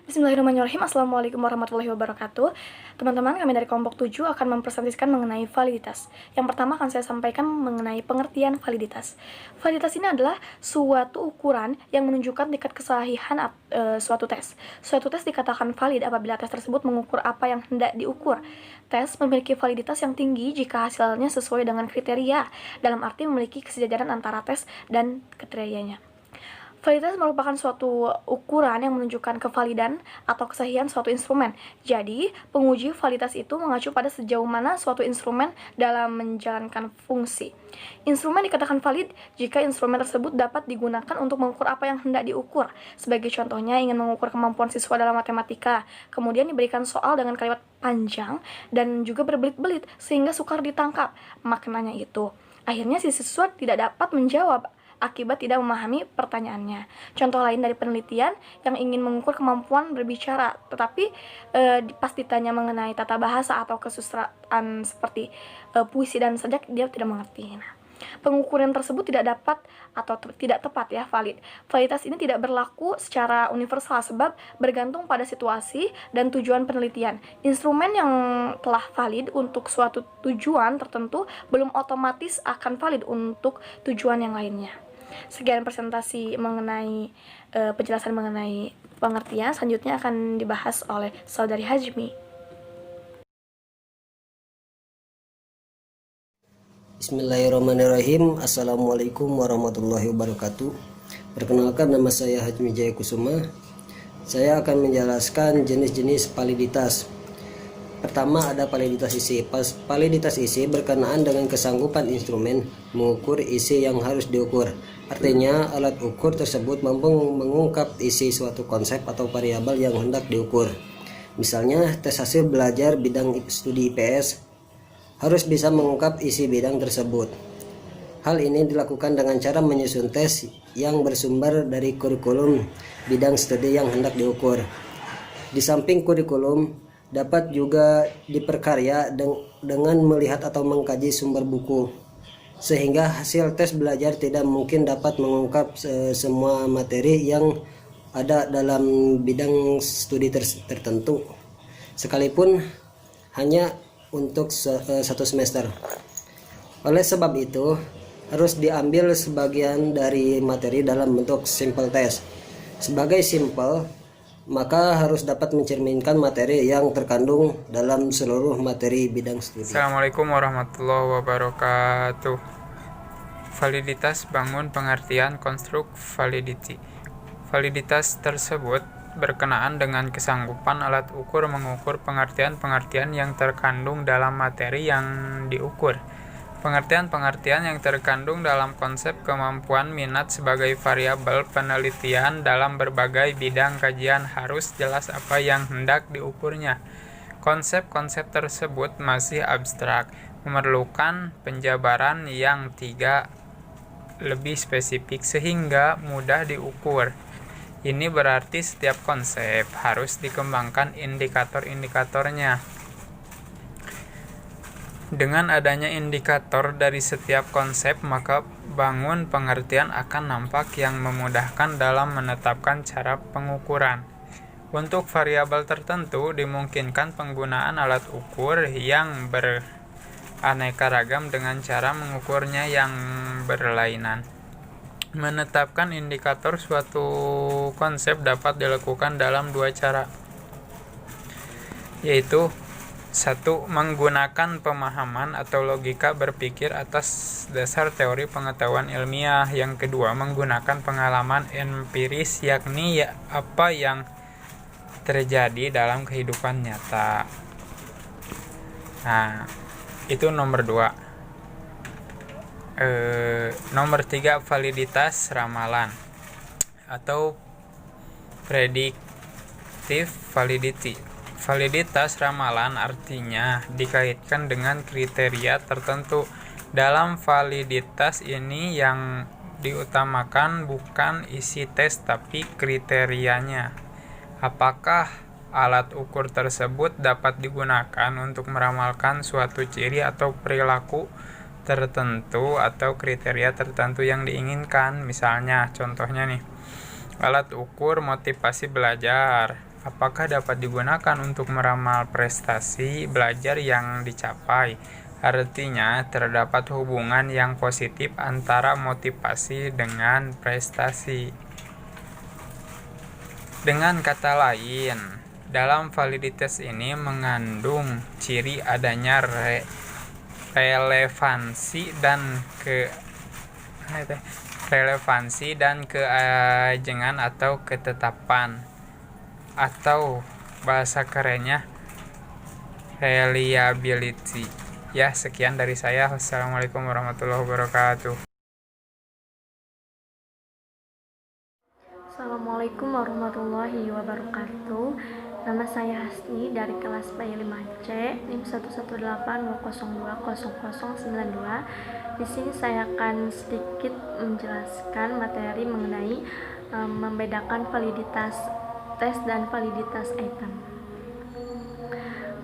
Bismillahirrahmanirrahim. Assalamualaikum warahmatullahi wabarakatuh. Teman-teman, kami dari kelompok 7 akan mempresentasikan mengenai validitas. Yang pertama akan saya sampaikan mengenai pengertian validitas. Validitas ini adalah suatu ukuran yang menunjukkan tingkat kesahihan suatu tes. Suatu tes dikatakan valid apabila tes tersebut mengukur apa yang hendak diukur. Tes memiliki validitas yang tinggi jika hasilnya sesuai dengan kriteria, dalam arti memiliki kesejajaran antara tes dan kriterianya. Validitas merupakan suatu ukuran yang menunjukkan kevalidan atau kesahihan suatu instrumen. Jadi, penguji validitas itu mengacu pada sejauh mana suatu instrumen dalam menjalankan fungsi. Instrumen dikatakan valid jika instrumen tersebut dapat digunakan untuk mengukur apa yang hendak diukur. Sebagai contohnya, ingin mengukur kemampuan siswa dalam matematika, kemudian diberikan soal dengan kalimat panjang dan juga berbelit-belit sehingga sukar ditangkap maknanya itu. Akhirnya si siswa tidak dapat menjawab akibat tidak memahami pertanyaannya. Contoh lain dari penelitian yang ingin mengukur kemampuan berbicara, tetapi pas ditanya mengenai tata bahasa atau kesusastraan seperti puisi dan sajak, dia tidak mengerti. Nah, pengukuran tersebut tidak dapat atau tidak tepat ya, valid. Validitas ini tidak berlaku secara universal sebab bergantung pada situasi dan tujuan penelitian. Instrumen yang telah valid untuk suatu tujuan tertentu belum otomatis akan valid untuk tujuan yang lainnya. Sekian presentasi mengenai penjelasan mengenai pengertian. Selanjutnya akan dibahas oleh Saudari Hajmi. Bismillahirrahmanirrahim. Assalamualaikum warahmatullahi wabarakatuh. Perkenalkan, nama saya Hajmi Jaya Kusuma. Saya akan menjelaskan jenis-jenis validitas. Pertama ada validitas isi. Validitas isi berkenaan dengan kesanggupan instrumen mengukur isi yang harus diukur. Artinya alat ukur tersebut mampu mengungkap isi suatu konsep atau variabel yang hendak diukur. Misalnya tes hasil belajar bidang studi IPS harus bisa mengungkap isi bidang tersebut. Hal ini dilakukan dengan cara menyusun tes yang bersumber dari kurikulum bidang studi yang hendak diukur. Di samping kurikulum, dapat juga diperkarya dengan melihat atau mengkaji sumber buku, sehingga hasil tes belajar tidak mungkin dapat mengungkap semua materi yang ada dalam bidang studi tertentu, sekalipun hanya untuk satu semester. Oleh sebab itu, harus diambil sebagian dari materi dalam bentuk simple test. Sebagai simple, maka harus dapat mencerminkan materi yang terkandung dalam seluruh materi bidang studi. Assalamualaikum warahmatullahi wabarakatuh. Validitas bangun pengertian konstruk validity. Validitas tersebut berkenaan dengan kesanggupan alat ukur mengukur pengertian-pengertian yang terkandung dalam materi yang diukur. Pengertian-pengertian yang terkandung dalam konsep kemampuan minat sebagai variabel penelitian dalam berbagai bidang kajian harus jelas apa yang hendak diukurnya. Konsep-konsep tersebut masih abstrak, memerlukan penjabaran yang lebih spesifik sehingga mudah diukur. Ini berarti setiap konsep harus dikembangkan indikator-indikatornya. Dengan adanya indikator dari setiap konsep, maka bangun pengertian akan nampak yang memudahkan dalam menetapkan cara pengukuran. Untuk variabel tertentu, dimungkinkan penggunaan alat ukur yang beraneka ragam dengan cara mengukurnya yang berlainan. Menetapkan indikator suatu konsep dapat dilakukan dalam dua cara, yaitu 1. Menggunakan pemahaman atau logika berpikir atas dasar teori pengetahuan ilmiah. Yang kedua, menggunakan pengalaman empiris, yakni apa yang terjadi dalam kehidupan nyata. Nah, itu nomor 2. Nomor 3, validitas ramalan atau predictive validity. Validitas ramalan artinya dikaitkan dengan kriteria tertentu. Dalam validitas ini yang diutamakan bukan isi tes tapi kriterianya. Apakah alat ukur tersebut dapat digunakan untuk meramalkan suatu ciri atau perilaku tertentu atau kriteria tertentu yang diinginkan. Misalnya, contohnya nih, alat ukur motivasi belajar. apakah dapat digunakan untuk meramal prestasi belajar yang dicapai. Artinya, terdapat hubungan yang positif antara motivasi dengan prestasi. Dengan kata lain, dalam validitas ini mengandung ciri adanya relevansi dan keajengan atau ketetapan, atau bahasa kerennya reliability. Ya, sekian dari saya. Wassalamualaikum warahmatullahi wabarakatuh. Assalamualaikum warahmatullahi wabarakatuh. Nama saya Hasni dari kelas PAI 5C, NIM 11820200092. Di sini saya akan sedikit menjelaskan materi mengenai membedakan validitas tes dan validitas item.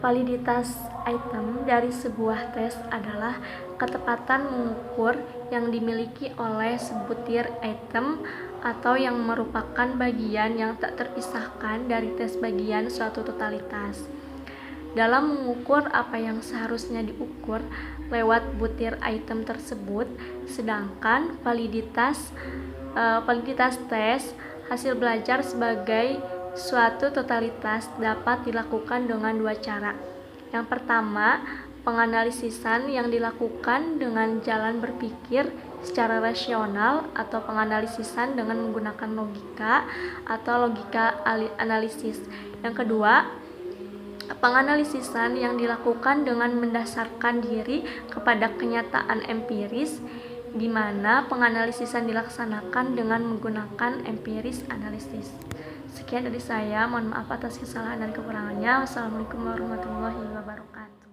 Validitas item dari sebuah tes adalah ketepatan mengukur yang dimiliki oleh sebutir item atau yang merupakan bagian yang tak terpisahkan dari tes bagian suatu totalitas. Dalam mengukur apa yang seharusnya diukur lewat butir item tersebut, sedangkan validitas tes hasil belajar sebagai suatu totalitas dapat dilakukan dengan dua cara. Yang pertama, penganalisisan yang dilakukan dengan jalan berpikir secara rasional atau penganalisisan dengan menggunakan logika atau logika analisis. Yang kedua, penganalisisan yang dilakukan dengan mendasarkan diri kepada kenyataan empiris, di mana penganalisisan dilaksanakan dengan menggunakan empiris analisis. Sekian dari saya, mohon maaf atas kesalahan dan kekurangannya. Wassalamualaikum warahmatullahi wabarakatuh.